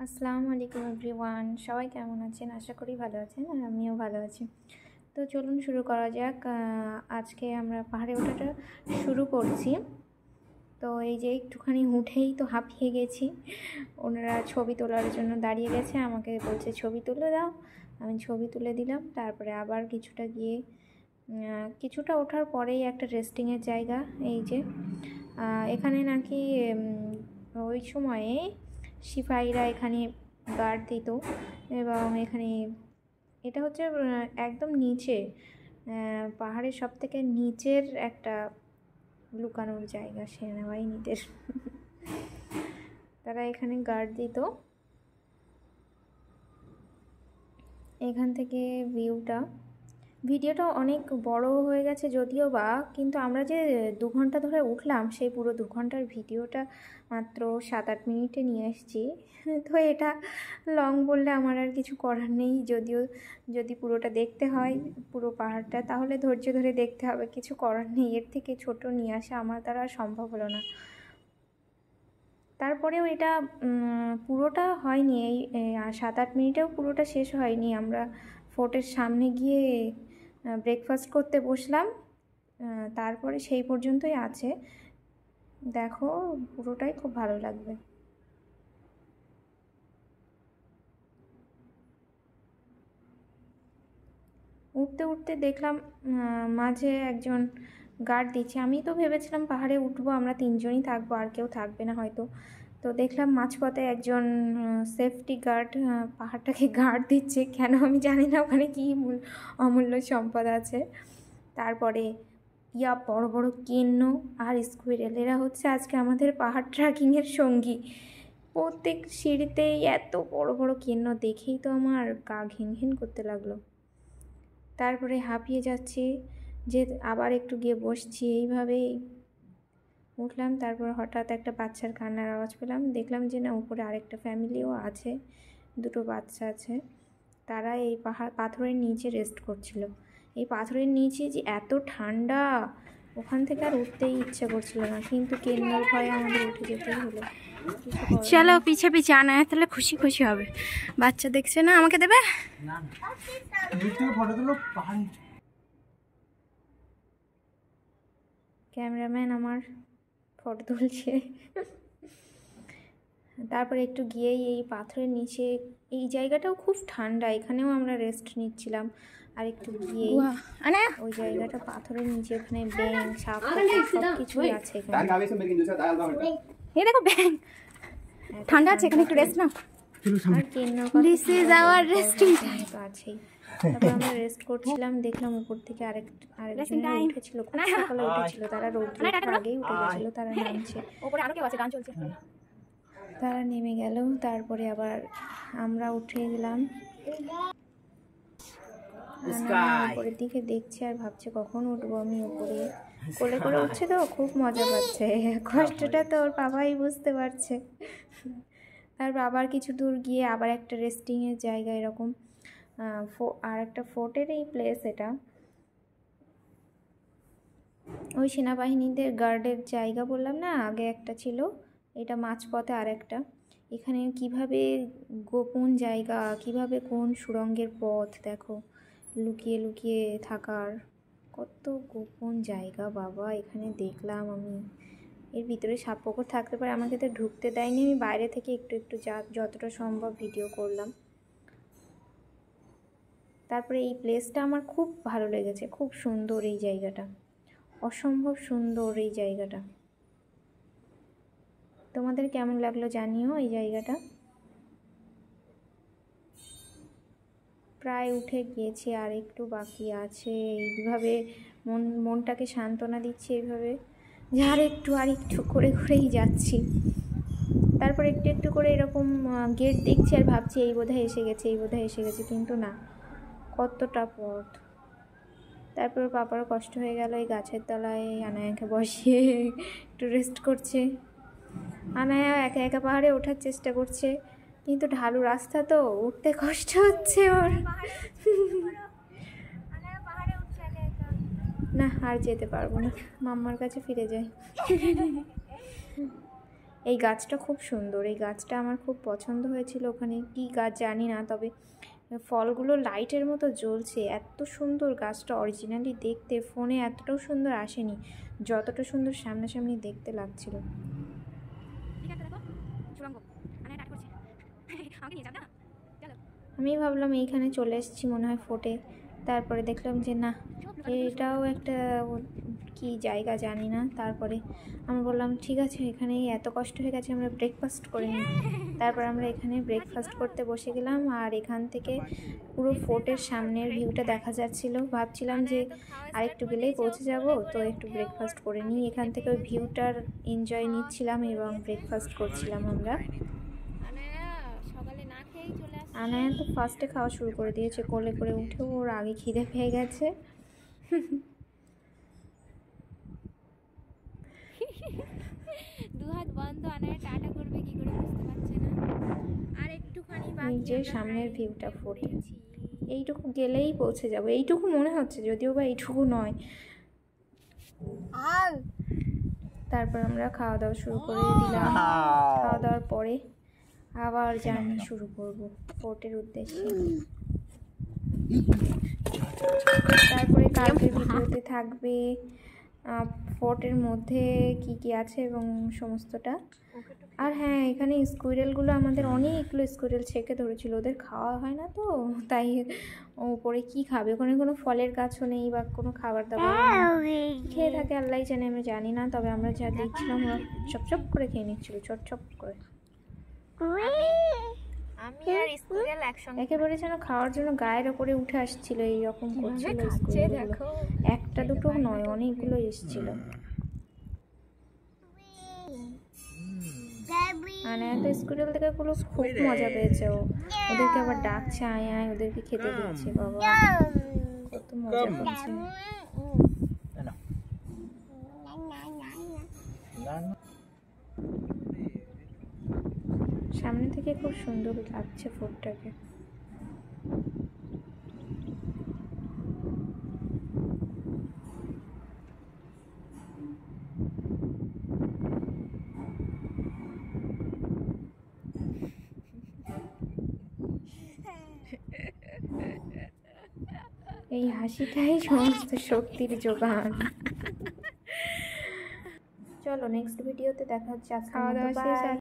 আসসালামু আলাইকুম এভরিওয়ান, সবাই কেমন আছেন? আশা করি ভালো আছেন আর আমিও ভালো আছি। তো চলুন শুরু করা যাক। আজকে আমরা পাহাড়ে ওঠাটা শুরু করছি। তো এই যে একটুখানি উঠেই তো হাঁপিয়ে গেছি। ওনারা ছবি তোলার জন্য দাঁড়িয়ে গেছে, আমাকে বলছে ছবি তুলে দাও। আমি ছবি তুলে দিলাম। তারপরে আবার কিছুটা ওঠার পরেই একটা রেস্টিংয়ের জায়গা। এই যে এখানে নাকি ওই সময়ে সিপাহীরা এখানে গার্ড দিত এবং এটা হচ্ছে একদম নিচে, পাহাড়ের সব থেকে নিচের একটা লুকানোর জায়গা সেনাবাহিনীদের। তারা এখানে গার্ড দিত। এখান থেকে ভিডিওটা অনেক বড় হয়ে গেছে যদিও বা, কিন্তু আমরা যে 2 ঘন্টা ধরে উঠলাম সেই পুরো 2 ঘন্টার ভিডিওটা মাত্র 7-8 মিনিটে নিয়ে এসেছি। তো এটা লং বললে আমার আর কিছু করার নেই। যদি পুরোটা দেখতে হয় পুরো পাহাড়টা, তাহলে ধৈর্য ধরে দেখতে হবে, কিছু করার নেই। এর থেকে ছোট নিয়ে আসা আমার দ্বারা সম্ভব হলো না। তারপরেও এটা পুরোটা হয়নি, এই 7-8 মিনিটেও পুরোটা শেষ হয়নি। আমরা ফোর্টের সামনে গিয়ে ব্রেকফাস্ট করতে বসলাম, তারপরে সেই পর্যন্তই আছে। দেখো, পুরোটাই খুব ভালো লাগবে। উঠতে উঠতে দেখলাম মাঝে একজন গার্ড দিচ্ছে। আমি তো ভেবেছিলাম পাহাড়ে উঠবো, আমরা 3 জনই থাকবো, আর কেউ থাকবে না হয়তো। তো দেখলাম মাঝপথে একজন সেফটি গার্ড পাহাড়টাকে গার্ড দিচ্ছে। কেন আমি জানি না, ওখানে কী অমূল্য সম্পদ আছে। তারপরে বড় বড় কেন্ন আর স্কুইরেল, এরা হচ্ছে আজকে আমাদের পাহাড় ট্রেকিংয়ের সঙ্গী। প্রত্যেক সিঁড়িতেই এত বড় বড় কেন্ন দেখেই তো আমার গা ঘিন ঘিন করতে লাগলো। তারপরে হাঁপিয়ে যাচ্ছি, যে আবার একটু গিয়ে বসছি, এইভাবেই উঠলাম। তারপর হঠাৎ একটা বাচ্চার কান্নার আওয়াজ পেলাম। দেখলাম যে না, উপরে আরেকটা ফ্যামিলিও আছে, 2 বাচ্চা আছে। তারা এই পাথরের নিচে রেস্ট করছিল। এই পাথরের নিচে যে এত ঠান্ডা, ওখান থেকে আর উঠতেই ইচ্ছে করছিল না, কিন্তু কেন্নার ভয়ে আমাদের উঠে যেতেই হলো। চলো পিছে পিছে আনা, তাহলে খুশি খুশি হবে। বাচ্চা দেখছে না, আমাকে দেবে। ক্যামেরাম্যান আমার ফটো তুলছে। তারপরে একটু গিয়েই এই পাথরের নিচে, এই জায়গাটাও খুব ঠান্ডা, এখানেও আমরা রেস্ট নিচ্ছিলাম। আর একটু গিয়েই ওই জায়গাটা পাথরের নিচে, ওখানে ব্যাঙ, সাপ সব কিছুই আছে এখানে। এই দেখো ব্যাঙ, ঠান্ডা আছে এখানে, একটু রেস্ট নাও। আর this is our resting time তো আছেই। তারপর আমরা রেস্ট করছিলাম, দেখলাম উপর থেকে আরেকজনের উঠেছিল, খুব সকালে উঠেছিল। তারা রৌদ্র আগেই উঠে গেছিল, তারা নামছে। তারা নেমে গেল। তারপরে আবার আমরা উঠে গেলাম। উপরের দিকে দেখছি আর ভাবছে কখন উঠবো আমি উপরে। কোলে করে উঠছে তো খুব মজা পাচ্ছে, কষ্টটা তো ওর বাবাই বুঝতে পারছে। তারপর আবার কিছু দূর গিয়ে আবার একটা রেস্টিংয়ের জায়গা, এরকম আর একটা ফোর্টের এই প্লেস এটা। ওই সেনাবাহিনীদের গার্ডের জায়গা বললাম না, আগে একটা ছিল, এটা মাঝপথে আর একটা। এখানে কিভাবে গোপন জায়গা, কিভাবে কোন সুড়ঙ্গের পথ, দেখো লুকিয়ে লুকিয়ে থাকার কত গোপন জায়গা বাবা। এখানে দেখলাম আমি, এর ভিতরে সাপ পুকুর থাকতে পারে, আমাকে তো ঢুকতে দেয়নি। আমি বাইরে থেকে একটু একটু যতটা সম্ভব ভিডিও করলাম। তারপরে এই প্লেসটা আমার খুব ভালো লেগেছে, খুব সুন্দর এই জায়গাটা, অসম্ভব সুন্দর এই জায়গাটা। তোমাদের কেমন লাগলো জানিও এই জায়গাটা। প্রায় উঠে গিয়েছি, আর একটু বাকি আছে। এইভাবে মনটাকে সান্ত্বনা দিচ্ছি এইভাবে, যে আর একটু করে করেই যাচ্ছি। তারপর একটু একটু করে এরকম গেট দেখছি আর ভাবছি এই বোধহয় এসে গেছে, কিন্তু না, কতটা পথ। তারপর পাপারও কষ্ট হয়ে গেল, এই গাছের তলায় আনায়াকে বসিয়ে একটু রেস্ট করছে। আনায়া একা একা পাহাড়ে ওঠার চেষ্টা করছে, কিন্তু ঢালু রাস্তা তো উঠতে কষ্ট হচ্ছে ওর। না, আর যেতে পারবো না, মাম্মার কাছে ফিরে যাই। এই গাছটা খুব সুন্দর, এই গাছটা আমার খুব পছন্দ হয়েছিল। ওখানে কি গাছ জানি না, তবে ফলগুলো লাইটের মতো জ্বলছে, এত সুন্দর গাছটা। অরিজিনালি দেখতে ফোনে এতটাও সুন্দর আসেনি যতটা সুন্দর সামনাসামনি দেখতে লাগছিল। আমি ভাবলাম এইখানে চলে এসেছি মনে হয় ফোটে, তারপরে দেখলাম যে না, এটাও একটা কি জায়গা জানি না। তারপরে আমি বললাম ঠিক আছে, এখানে এত কষ্ট হয়ে গেছে, আমরা ব্রেকফাস্ট করে নিই। তারপর আমরা এখানে ব্রেকফাস্ট করতে বসে গেলাম। আর এখান থেকে পুরো ফোর্টের সামনের ভিউটা দেখা যাচ্ছিল। ভাবছিলাম যে আরেকটু গেলেই পৌঁছে যাব, তো একটু ব্রেকফাস্ট করে নিই। এখান থেকে ওই ভিউটার এনজয় নিচ্ছিলাম এবং ব্রেকফাস্ট করছিলাম আমরা। আনায়া তো ফার্স্টে খাওয়া শুরু করে দিয়েছে, কোলে করে উঠেও ওর আগে খিদে পেয়ে গেছে। দুহাত বন্ধ, আনায়া টাটা করবে কি করে বুঝতে পারছে না। আর একটুখানি এই যে সামনের ভিউটা ফোটে, এইটুকু গেলেই পৌঁছে যাব, এইটুকু মনে হচ্ছে, যদিও বা এইটুকু নয়। তারপর আমরা খাওয়া দাওয়া শুরু করে দিলাম। খাওয়া দাওয়ার পরে আবার জার্নি শুরু করব ফোর্টের উদ্দেশ্যে। তারপরে কালকের ভিডিওতে থাকবে ফোর্টের মধ্যে কি কি আছে এবং সমস্তটা। আর হ্যাঁ, এখানে স্কুইরেলগুলো, আমাদের অনেকগুলো স্কুইরেল ছেঁকে ধরেছিল, ওদের খাওয়া হয় না তো, তাই ওপরে কি খাবে, ওখানে কোনো ফলের গাছও নেই বা কোনো খাবার দাবার খেয়ে থাকে আল্লাহ জানে, আমি জানি না। তবে আমরা যা দেখছিলাম ওরা চপচপ করে খেয়ে নিচ্ছিল, চপচপ করে। আমি আর স্কুইরেল একসঙ্গে একেবারে যেন খাওয়ার জন্য গায়ের ওপরে উঠে আসছিল, এইরকম করছিল স্কুইরেলগুলো। একটা দুটো নয়, অনেকগুলো এসেছিল। আনায়া তো স্কুইরেল থেকে পুরো খুব মজা পেয়েছে, ওদেরকে আবার ডাকছে, আয় আয়, ওদেরকে খেতে দিচ্ছে। বাবা কত মজা পাচ্ছে। সামনে থেকে খুব সুন্দর লাগছে ফোর্টটাকে। এই হাসিটাই সমস্ত শক্তির যোগান। চলো নেক্সট ভিডিওতে দেখা হচ্ছে। আজকে খাওয়া দাওয়া শেষ।